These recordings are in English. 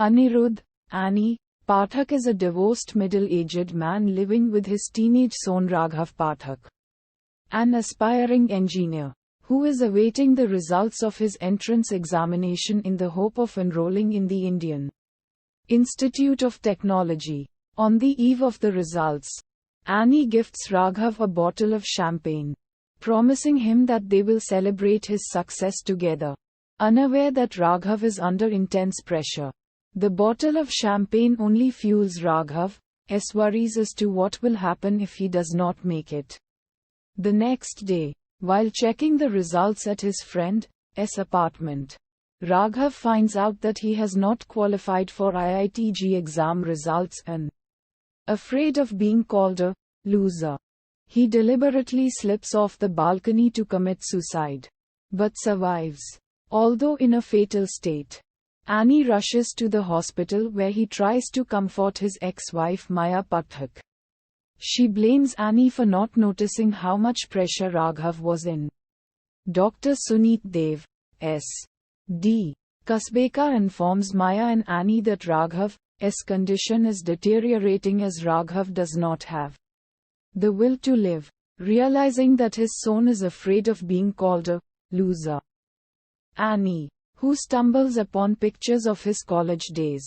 Anirudh, Annie, Pathak is a divorced middle-aged man living with his teenage son Raghav Pathak, an aspiring engineer, who is awaiting the results of his entrance examination in the hope of enrolling in the Indian Institute of Technology. On the eve of the results, Annie gifts Raghav a bottle of champagne, promising him that they will celebrate his success together. Unaware that Raghav is under intense pressure, the bottle of champagne only fuels Raghav's worries as to what will happen if he does not make it. The next day, while checking the results at his friend's apartment, Raghav finds out that he has not qualified for IIT-JEE exam results and, afraid of being called a loser, he deliberately slips off the balcony to commit suicide, but survives, although in a fatal state. Annie rushes to the hospital where he tries to comfort his ex-wife Maya Pathak. She blames Annie for not noticing how much pressure Raghav was in. Dr. Suneet Dev, S.D. Kasbekar informs Maya and Annie that Raghav's condition is deteriorating as Raghav does not have the will to live, realizing that his son is afraid of being called a loser. Annie, who stumbles upon pictures of his college days,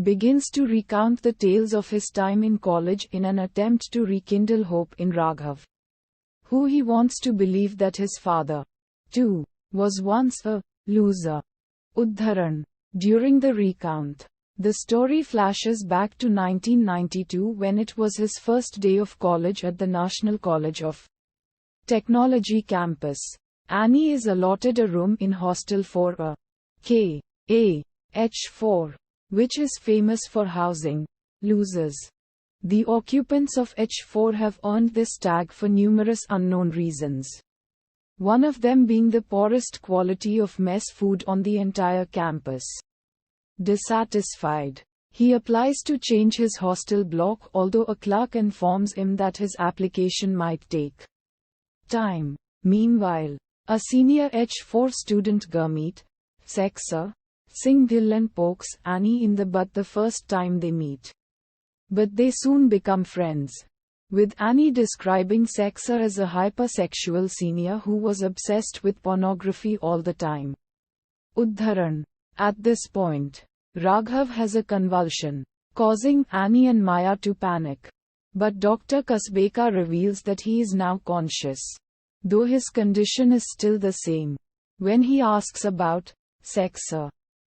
begins to recount the tales of his time in college in an attempt to rekindle hope in Raghav, who he wants to believe that his father, too, was once a loser. Udharan. During the recount, the story flashes back to 1992 when it was his first day of college at the National College of Technology campus. Annie is allotted a room in Hostel 4 A. H4, which is famous for housing losers. The occupants of H4 have earned this tag for numerous unknown reasons, one of them being the poorest quality of mess food on the entire campus. Dissatisfied, he applies to change his hostel block, although a clerk informs him that his application might take time. Meanwhile, a senior H4 student Gurmeet Singh Dhillon pokes Annie in the butt the first time they meet. But they soon become friends, with Annie describing Sexa as a hypersexual senior who was obsessed with pornography all the time. Udharan. At this point, Raghav has a convulsion, causing Annie and Maya to panic. But Dr. Kasbekar reveals that he is now conscious, though his condition is still the same. When he asks about Sexa,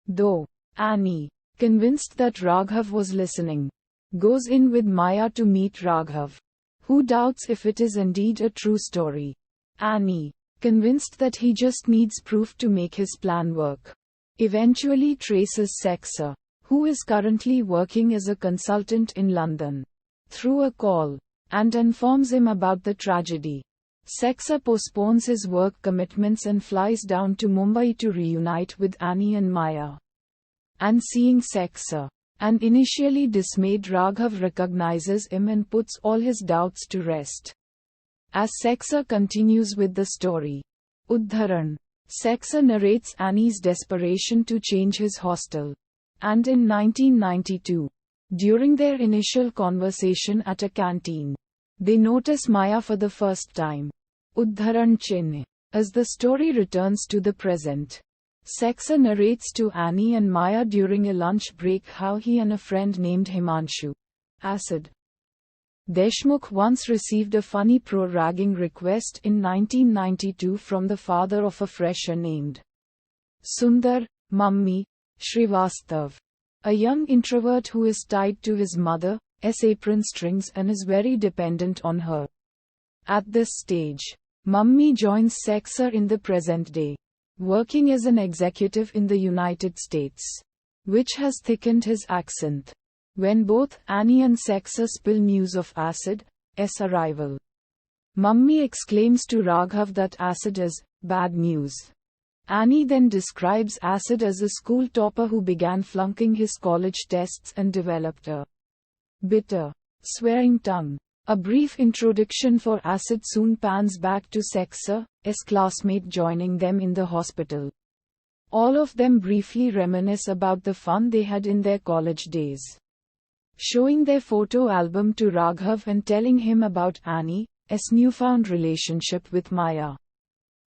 though, Annie, convinced that Raghav was listening, goes in with Maya to meet Raghav, who doubts if it is indeed a true story. Annie, convinced that he just needs proof to make his plan work, eventually traces Sexa, who is currently working as a consultant in London, through a call, and informs him about the tragedy. Sexa postpones his work commitments and flies down to Mumbai to reunite with Annie and Maya. And seeing Sexa, an initially dismayed Raghav recognizes him and puts all his doubts to rest. As Sexa continues with the story. Udharan. Sexa narrates Annie's desperation to change his hostel. And in 1992, during their initial conversation at a canteen, they notice Maya for the first time. Udharan Chinh. As the story returns to the present, Sexa narrates to Annie and Maya during a lunch break how he and a friend named Himanshu Acid Deshmukh once received a funny pro-ragging request in 1992 from the father of a fresher named Sundar Mummy Srivastav, a young introvert who is tied to his mother's apron strings and is very dependent on her. At this stage, Mummy joins Sexa in the present day, working as an executive in the United States, which has thickened his accent. When both Annie and Sexa spill news of Acid's arrival, Mummy exclaims to Raghav that Acid is bad news. Annie then describes Acid as a school topper who began flunking his college tests and developed a bitter, swearing tongue. A brief introduction for Acid soon pans back to Sexa's classmate joining them in the hospital. All of them briefly reminisce about the fun they had in their college days. Showing their photo album to Raghav and telling him about Annie's newfound relationship with Maya.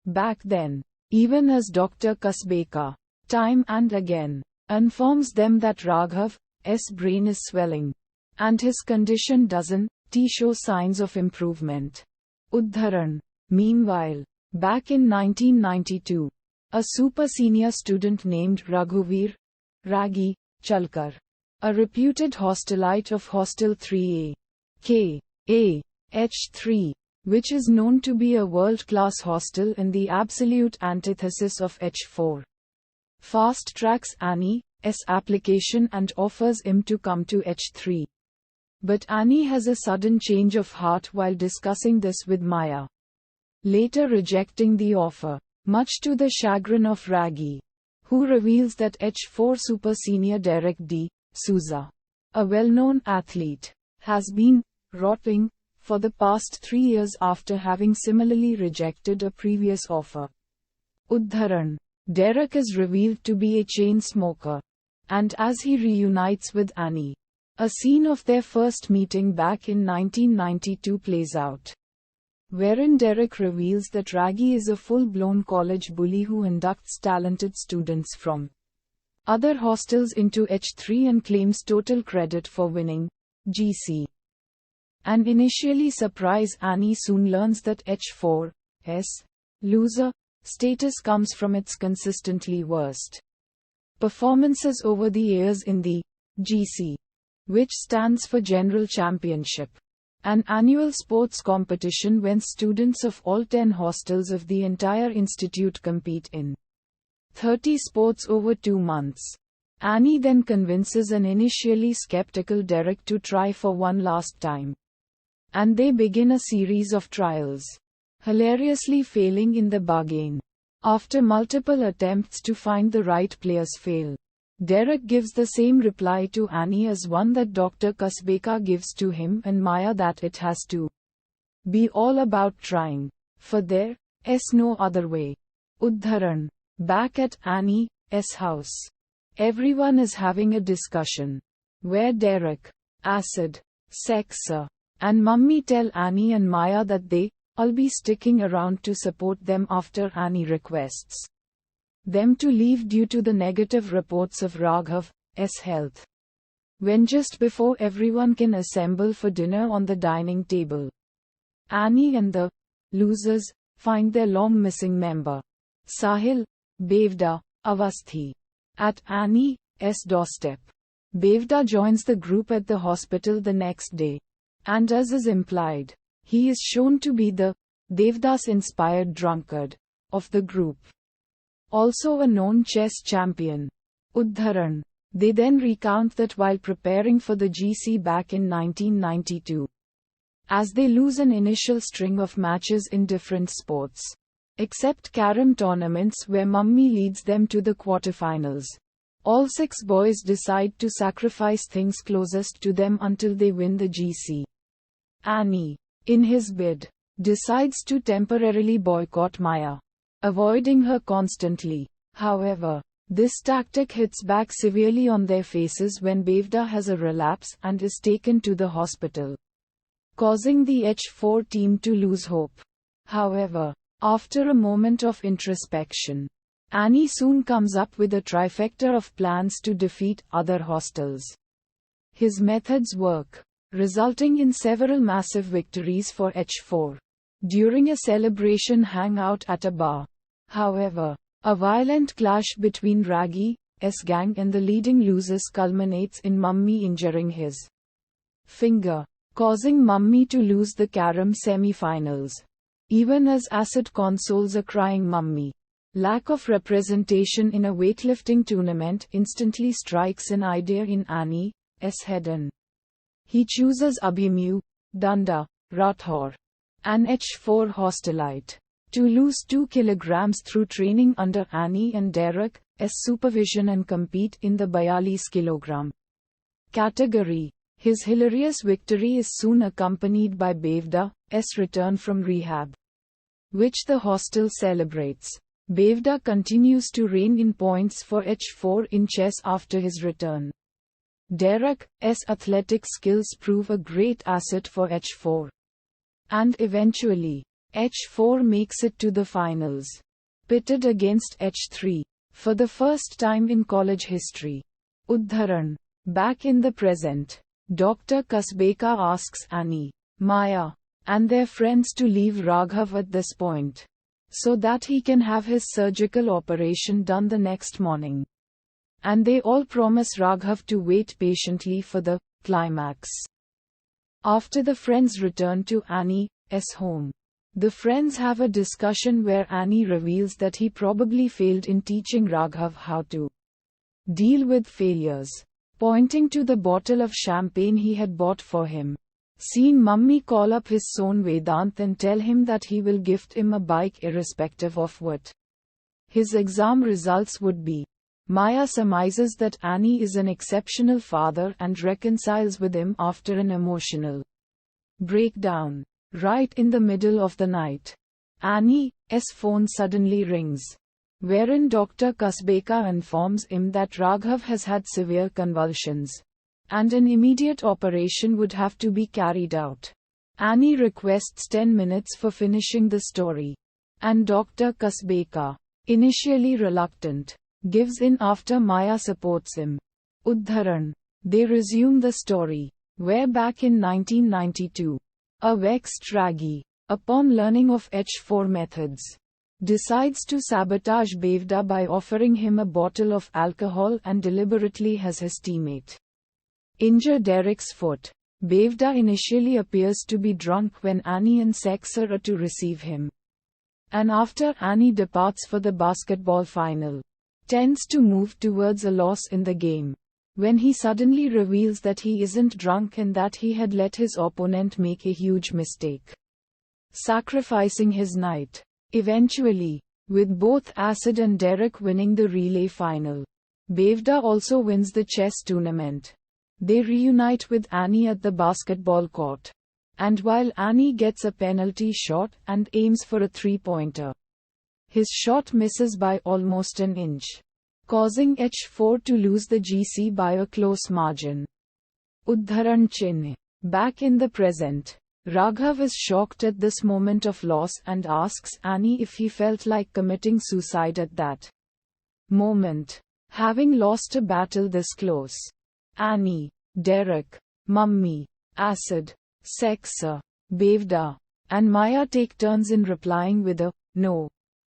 Back then, even as Dr. Kasbeka, time and again, informs them that Raghav's brain is swelling, and his condition doesn't show signs of improvement. Udharan. Meanwhile, back in 1992, a super senior student named Raghuveer Raggy Chalkar, a reputed hostelite of Hostel 3A, H3, which is known to be a world-class hostel and the absolute antithesis of H4, fast-tracks Annie's application and offers him to come to H3. But Annie has a sudden change of heart while discussing this with Maya, later rejecting the offer, much to the chagrin of Raggy, who reveals that H4 super senior Derek D. Souza, a well-known athlete, has been rotting for the past 3 years after having similarly rejected a previous offer. Udharan. Derek is revealed to be a chain smoker, and as he reunites with Annie, a scene of their first meeting back in 1992 plays out, wherein Derek reveals that Raggy is a full-blown college bully who inducts talented students from other hostels into H3 and claims total credit for winning GC. And initially surprised, Annie soon learns that H4's loser status comes from its consistently worst performances over the years in the GC, which stands for General Championship, an annual sports competition when students of all 10 hostels of the entire institute compete in 30 sports over 2 months. Annie then convinces an initially skeptical Derek to try for one last time, and they begin a series of trials, hilariously failing in the bargain. After multiple attempts to find the right players fail, Derek gives the same reply to Annie as one that Dr. Kasbeka gives to him and Maya, that it has to be all about trying, for there's no other way. Udharan. Back at Annie's house, everyone is having a discussion, where Derek, Acid, Sexa, and Mummy tell Annie and Maya that they'll be sticking around to support them after Annie requests them to leave due to the negative reports of Raghav's health. When just before everyone can assemble for dinner on the dining table, Annie and the losers find their long missing member, Sahil Bevda Avasthi, at Annie's doorstep. Bevda joins the group at the hospital the next day, and as is implied, he is shown to be the Devdas-inspired drunkard of the group, also a known chess champion. Udharan. They then recount that while preparing for the GC back in 1992, as they lose an initial string of matches in different sports, except carom tournaments where Mummy leads them to the quarterfinals, all 6 boys decide to sacrifice things closest to them until they win the GC. Annie, in his bid, decides to temporarily boycott Maya, avoiding her constantly. However, this tactic hits back severely on their faces when Bevda has a relapse and is taken to the hospital, causing the H4 team to lose hope. However, after a moment of introspection, Annie soon comes up with a trifecta of plans to defeat other hostels. His methods work, resulting in several massive victories for H4 during a celebration hangout at a bar. However, a violent clash between Raggy's gang and the leading losers culminates in Mummy injuring his finger, causing Mummy to lose the carom semi-finals. Even as Acid consoles a crying Mummy, lack of representation in a weightlifting tournament instantly strikes an idea in Annie's head, and he chooses Abhimanyu Danda Rathore, an H4 hostelite, to lose 2 kilograms through training under Annie and Derek's supervision and compete in the 42 kilogram category. His hilarious victory is soon accompanied by Bevda's return from rehab, which the hostel celebrates. Bevda continues to reign in points for h4 in chess after his return. Derek's athletic skills prove a great asset for h4. And eventually, h4 makes it to the finals. Pitted against h3. For the first time in college history. Udharan. Back in the present. Dr. Kasbeka asks Annie, Maya, and their friends to leave Raghav at this point, so that he can have his surgical operation done the next morning. And they all promise Raghav to wait patiently for the climax. After the friends return to Annie's home, the friends have a discussion where Annie reveals that he probably failed in teaching Raghav how to deal with failures, pointing to the bottle of champagne he had bought for him. Seeing Mummy call up his son Vedant and tell him that he will gift him a bike irrespective of what his exam results would be. Maya surmises that Annie is an exceptional father and reconciles with him after an emotional breakdown. Right in the middle of the night, Annie's phone suddenly rings, wherein Dr. Kasbeka informs him that Raghav has had severe convulsions, and an immediate operation would have to be carried out. Annie requests 10 minutes for finishing the story, and Dr. Kasbeka, initially reluctant, gives in after Maya supports him. Udharan. They resume the story, where back in 1992, a vexed Raghi, upon learning of h4 methods, decides to sabotage Bevda by offering him a bottle of alcohol and deliberately has his teammate injure Derek's foot. Bevda initially appears to be drunk when Annie and Sexa are to receive him. And after Annie departs for the basketball final, tends to move towards a loss in the game, when he suddenly reveals that he isn't drunk and that he had let his opponent make a huge mistake, sacrificing his night. Eventually, with both Acid and Derek winning the relay final, Bevda also wins the chess tournament. They reunite with Annie at the basketball court, and while Annie gets a penalty shot and aims for a three-pointer, his shot misses by almost an inch, causing h4 to lose the GC by a close margin. Udharan Chinh. Back in the present, Raghav is shocked at this moment of loss and asks Annie if he felt like committing suicide at that moment, having lost a battle this close. Annie, Derek, Mummy, Acid, Sexa, Bevda, and Maya take turns in replying with a no.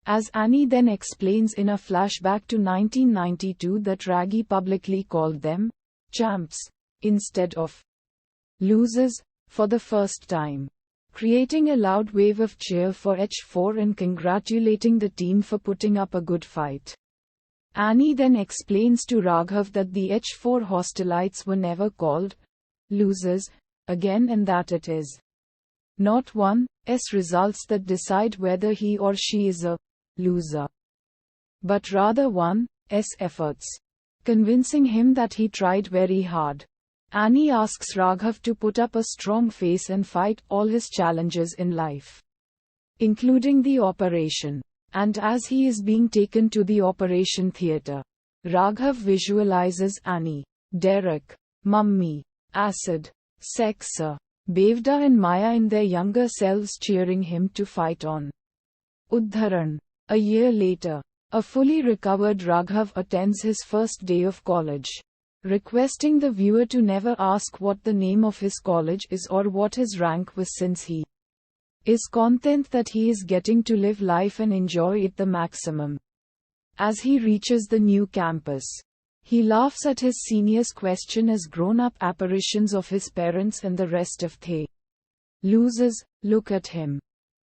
As Annie then explains in a flashback to 1992 that Raghi publicly called them champs instead of losers for the first time, creating a loud wave of cheer for h4 and congratulating the team for putting up a good fight. Annie then explains to Raghav that the h4 hostilites were never called losers again and that it is not one's results that decide whether he or she is a loser, but rather one's efforts, convincing him that he tried very hard. Annie asks Raghav to put up a strong face and fight all his challenges in life, including the operation. And as he is being taken to the operation theater, Raghav visualizes Annie, Derek, Mummy, Acid, Sexa, Bevda and Maya in their younger selves cheering him to fight on. Udharan. A year later, a fully recovered Raghav attends his first day of college, requesting the viewer to never ask what the name of his college is or what his rank was, since he is content that he is getting to live life and enjoy it the maximum. As he reaches the new campus, he laughs at his seniors' question as grown-up apparitions of his parents and the rest of the losers look at him.